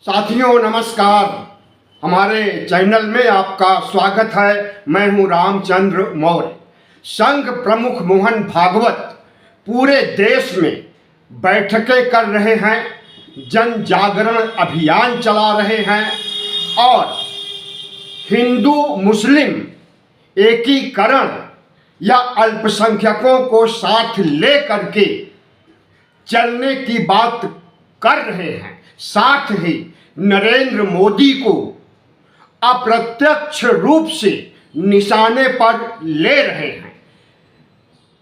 साथियों नमस्कार। हमारे चैनल में आपका स्वागत है। मैं हूं रामचंद्र मौर्य। संघ प्रमुख मोहन भागवत पूरे देश में बैठकें कर रहे हैं, जन जागरण अभियान चला रहे हैं और हिंदू मुस्लिम एकीकरण या अल्पसंख्यकों को साथ ले करके चलने की बात कर रहे हैं। साथ ही नरेंद्र मोदी को अप्रत्यक्ष रूप से निशाने पर ले रहे हैं।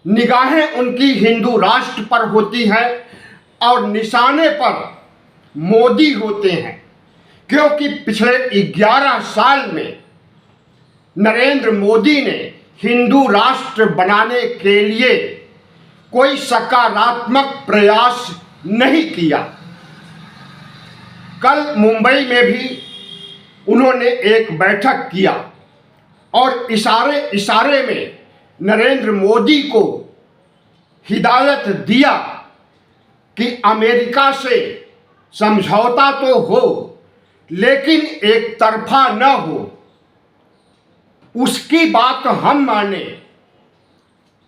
निगाहें उनकी हिंदू राष्ट्र पर होती है और निशाने पर मोदी होते हैं, क्योंकि पिछले 11 साल में नरेंद्र मोदी ने हिंदू राष्ट्र बनाने के लिए कोई सकारात्मक प्रयास नहीं किया। कल मुंबई में भी उन्होंने एक बैठक किया और इशारे में नरेंद्र मोदी को हिदायत दिया कि अमेरिका से समझौता तो हो, लेकिन एक तरफा न हो। उसकी बात हम माने,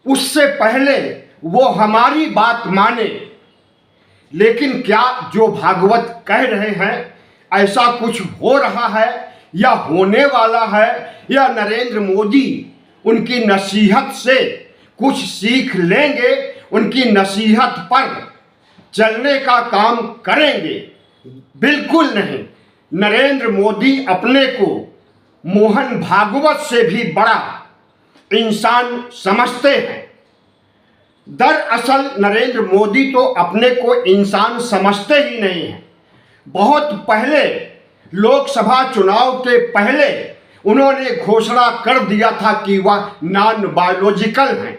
उससे पहले वो हमारी बात माने। लेकिन क्या जो भागवत कह रहे हैं ऐसा कुछ हो रहा है या होने वाला है, या नरेंद्र मोदी उनकी नसीहत से कुछ सीख लेंगे, उनकी नसीहत पर चलने का काम करेंगे? बिल्कुल नहीं। नरेंद्र मोदी अपने को मोहन भागवत से भी बड़ा इंसान समझते हैं। दरअसल नरेंद्र मोदी तो अपने को इंसान समझते ही नहीं हैं। बहुत पहले लोकसभा चुनाव के पहले उन्होंने घोषणा कर दिया था कि वह नॉन बायोलॉजिकल हैं,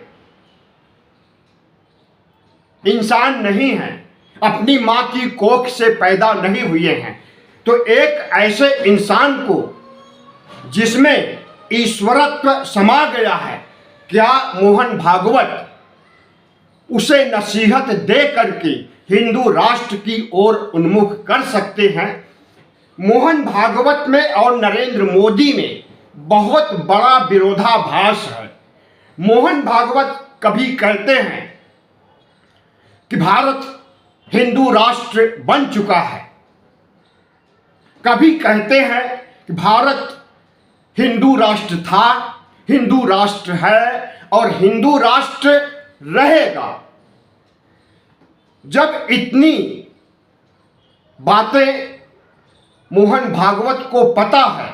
इंसान नहीं हैं, अपनी मां की कोख से पैदा नहीं हुए हैं। तो एक ऐसे इंसान को जिसमें ईश्वरत्व समा गया है, क्या मोहन भागवत उसे नसीहत दे करके हिंदू राष्ट्र की ओर उन्मुख कर सकते हैं? मोहन भागवत में और नरेंद्र मोदी में बहुत बड़ा विरोधाभास है। मोहन भागवत कभी कहते हैं कि भारत हिंदू राष्ट्र बन चुका है, कभी कहते हैं कि भारत हिंदू राष्ट्र था, हिंदू राष्ट्र है और हिंदू राष्ट्र रहेगा। जब इतनी बातें मोहन भागवत को पता है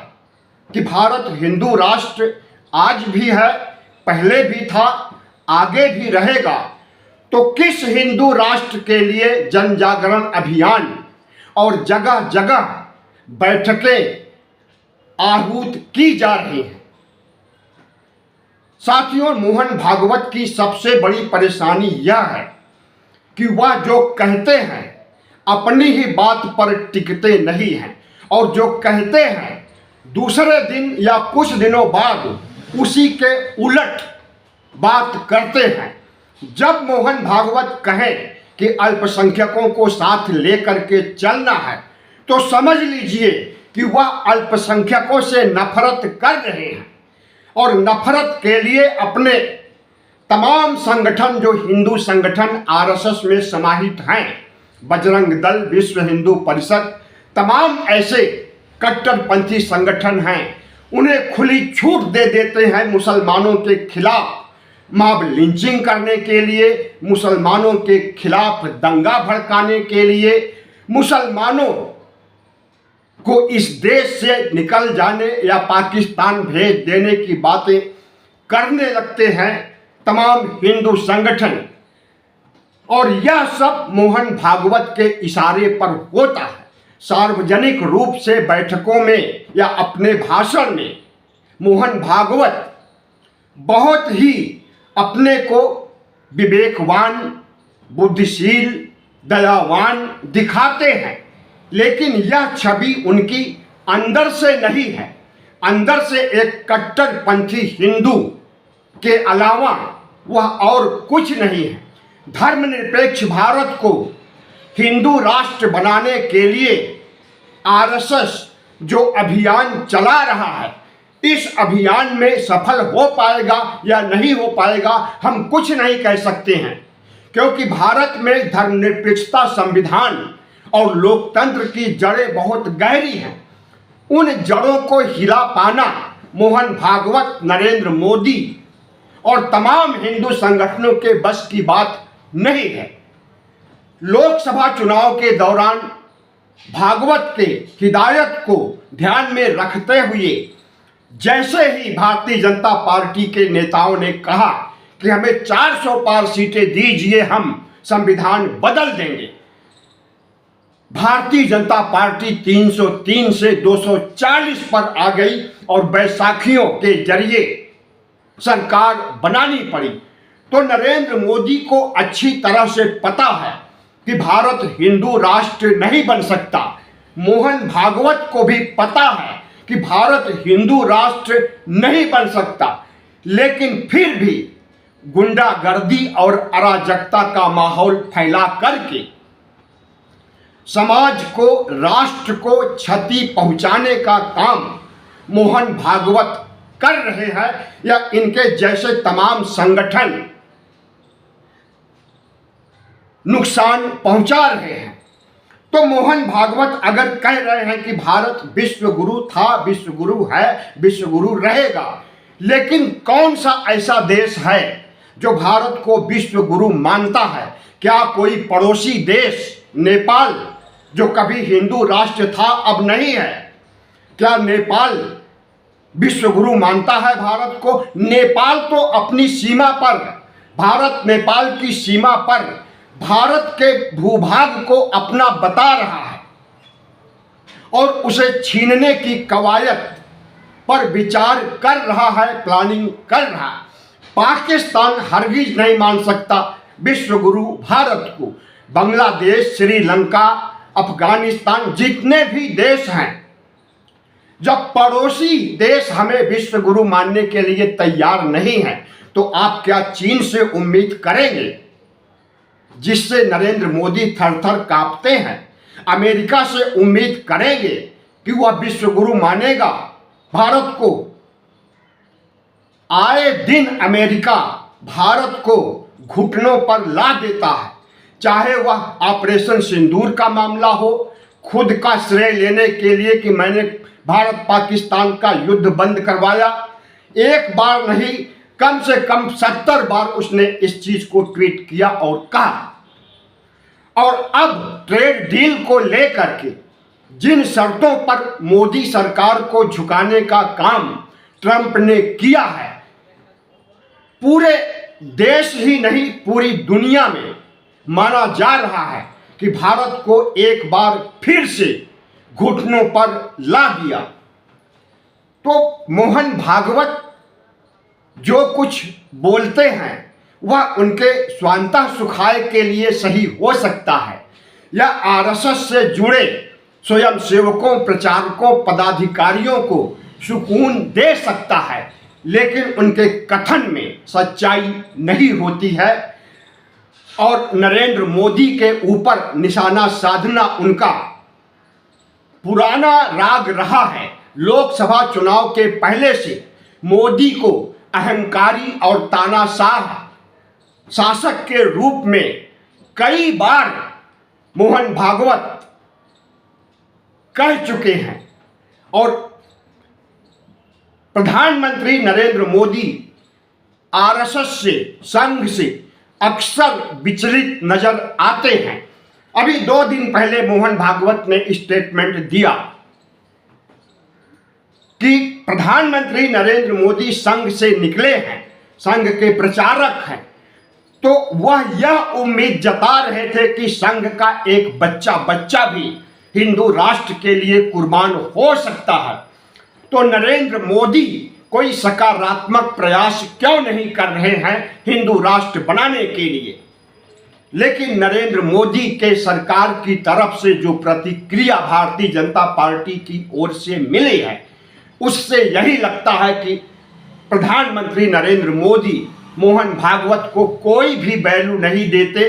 कि भारत हिंदू राष्ट्र आज भी है, पहले भी था, आगे भी रहेगा, तो किस हिंदू राष्ट्र के लिए जन जागरण अभियान और जगह जगह बैठकें आहूत की जा रही हैं? साथियों, मोहन भागवत की सबसे बड़ी परेशानी यह है कि वह जो कहते हैं अपनी ही बात पर टिकते नहीं हैं, और जो कहते हैं दूसरे दिन या कुछ दिनों बाद उसी के उलट बात करते हैं। जब मोहन भागवत कहें कि अल्पसंख्यकों को साथ लेकर के चलना है, तो समझ लीजिए कि वह अल्पसंख्यकों से नफरत कर रहे हैं और नफरत के लिए अपने तमाम संगठन, जो हिंदू संगठन आरएसएस में समाहित हैं, बजरंग दल, विश्व हिंदू परिषद, तमाम ऐसे कट्टरपंथी संगठन हैं, उन्हें खुली छूट दे देते हैं मुसलमानों के खिलाफ मॉब लिंचिंग करने के लिए, मुसलमानों के खिलाफ दंगा भड़काने के लिए, मुसलमानों को इस देश से निकल जाने या पाकिस्तान भेज देने की बातें करने लगते हैं तमाम हिंदू संगठन। और यह सब मोहन भागवत के इशारे पर होता है। सार्वजनिक रूप से बैठकों में या अपने भाषण में मोहन भागवत बहुत ही अपने को विवेकवान, बुद्धिशील, दयावान दिखाते हैं, लेकिन यह छवि उनकी अंदर से नहीं है। अंदर से एक कट्टरपंथी हिंदू के अलावा वह और कुछ नहीं है। धर्मनिरपेक्ष भारत को हिंदू राष्ट्र बनाने के लिए आरएसएस जो अभियान चला रहा है, इस अभियान में सफल हो पाएगा या नहीं हो पाएगा हम कुछ नहीं कह सकते हैं, क्योंकि भारत में धर्मनिरपेक्षता, संविधान और लोकतंत्र की जड़ें बहुत गहरी हैं। उन जड़ों को हिला पाना मोहन भागवत, नरेंद्र मोदी और तमाम हिंदू संगठनों के बस की बात नहीं है। लोकसभा चुनाव के दौरान भागवत के हिदायत को ध्यान में रखते हुए जैसे ही भारतीय जनता पार्टी के नेताओं ने कहा कि हमें 400 पार सीटें दीजिए, हम संविधान बदल देंगे, भारतीय जनता पार्टी 303 से 240 पर आ गई और बैसाखियों के जरिए सरकार बनानी पड़ी। तो नरेंद्र मोदी को अच्छी तरह से पता है कि भारत हिंदू राष्ट्र नहीं बन सकता। मोहन भागवत को भी पता है कि भारत हिंदू राष्ट्र नहीं बन सकता, लेकिन फिर भी गुंडागर्दी और अराजकता का माहौल फैला करके समाज को, राष्ट्र को क्षति पहुंचाने का काम मोहन भागवत कर रहे हैं या इनके जैसे तमाम संगठन नुकसान पहुंचा रहे हैं। तो मोहन भागवत अगर कह रहे हैं कि भारत विश्व गुरु था, विश्व गुरु है, विश्व गुरु रहेगा, लेकिन कौन सा ऐसा देश है जो भारत को विश्व गुरु मानता है? क्या कोई पड़ोसी देश नेपाल, जो कभी हिंदू राष्ट्र था अब नहीं है, क्या नेपाल विश्व गुरु मानता है भारत को? नेपाल तो अपनी सीमा पर, भारत नेपाल की सीमा पर भारत के भूभाग को अपना बता रहा है और उसे छीनने की कवायद पर विचार कर रहा है, प्लानिंग कर रहा है। पाकिस्तान हरगिज नहीं मान सकता विश्व गुरु भारत को। बांग्लादेश, श्रीलंका, अफगानिस्तान, जितने भी देश हैं, जब पड़ोसी देश हमें विश्व गुरु मानने के लिए तैयार नहीं है, तो आप क्या चीन से उम्मीद करेंगे, जिससे नरेंद्र मोदी थर थर कांपते हैं? अमेरिका से उम्मीद करेंगे कि वह विश्व गुरु मानेगा भारत को? आए दिन अमेरिका भारत को घुटनों पर ला देता है, चाहे वह ऑपरेशन सिंदूर का मामला हो, खुद का श्रेय लेने के लिए कि मैंने भारत पाकिस्तान का युद्ध बंद करवाया। एक बार नहीं, कम से कम 70 बार उसने इस चीज को ट्वीट किया और कहा। और अब ट्रेड डील को लेकर के जिन शर्तों पर मोदी सरकार को झुकाने का काम ट्रंप ने किया है, पूरे देश ही नहीं पूरी दुनिया में माना जा रहा है कि भारत को एक बार फिर से घुटनों पर ला दिया। तो मोहन भागवत जो कुछ बोलते हैं वह उनके स्वांतः सुखाय के लिए सही हो सकता है या आरएसएस से जुड़े स्वयं सेवकों, प्रचारकों, पदाधिकारियों को सुकून दे सकता है, लेकिन उनके कथन में सच्चाई नहीं होती है और नरेंद्र मोदी के ऊपर निशाना साधना उनका पुराना राग रहा है। लोकसभा चुनाव के पहले से मोदी को अहंकारी और तानाशाह शासक के रूप में कई बार मोहन भागवत कह चुके हैं और प्रधानमंत्री नरेंद्र मोदी आरएसएस से, संघ से अक्सर विचलित नजर आते हैं। अभी 2 दिन पहले मोहन भागवत ने स्टेटमेंट दिया कि प्रधानमंत्री नरेंद्र मोदी संघ से निकले हैं, संघ के प्रचारक हैं, तो वह यह उम्मीद जता रहे थे कि संघ का एक बच्चा भी हिंदू राष्ट्र के लिए कुर्बान हो सकता है। तो नरेंद्र मोदी कोई सकारात्मक प्रयास क्यों नहीं कर रहे हैं हिंदू राष्ट्र बनाने के लिए? लेकिन नरेंद्र मोदी के सरकार की तरफ से जो प्रतिक्रिया भारतीय जनता पार्टी की ओर से मिली है, उससे यही लगता है कि प्रधानमंत्री नरेंद्र मोदी मोहन भागवत को कोई भी वैल्यू नहीं देते,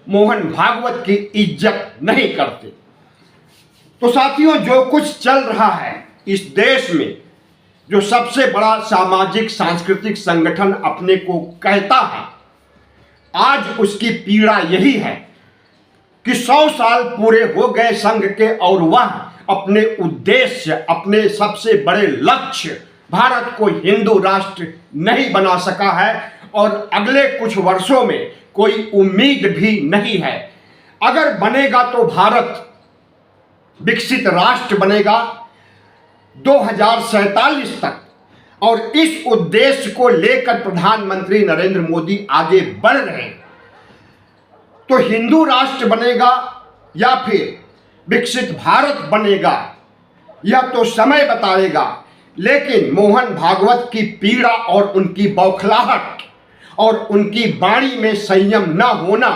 मोहन भागवत की इज्जत नहीं करते। तो साथियों, जो कुछ चल रहा है इस देश में, जो सबसे बड़ा सामाजिक सांस्कृतिक संगठन अपने को कहता है, आज उसकी पीड़ा यही है कि 100 साल पूरे हो गए संघ के और वह अपने उद्देश्य, अपने सबसे बड़े लक्ष्य भारत को हिंदू राष्ट्र नहीं बना सका है और अगले कुछ वर्षों में कोई उम्मीद भी नहीं है। अगर बनेगा तो भारत विकसित राष्ट्र बनेगा 2047 तक, और इस उद्देश्य को लेकर प्रधानमंत्री नरेंद्र मोदी आगे बढ़ रहे हैं। तो हिंदू राष्ट्र बनेगा या फिर विकसित भारत बनेगा, यह तो समय बताएगा। लेकिन मोहन भागवत की पीड़ा और उनकी बौखलाहट और उनकी वाणी में संयम न होना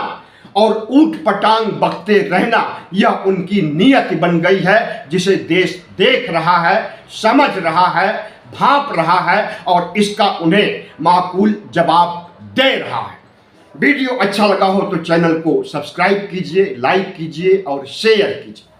और ऊट पटांग बकते रहना, यह उनकी नियत बन गई है, जिसे देश देख रहा है, समझ रहा है, भांप रहा है और इसका उन्हें माकूल जवाब दे रहा है। वीडियो अच्छा लगा हो तो चैनल को सब्सक्राइब कीजिए, लाइक कीजिए और शेयर कीजिए।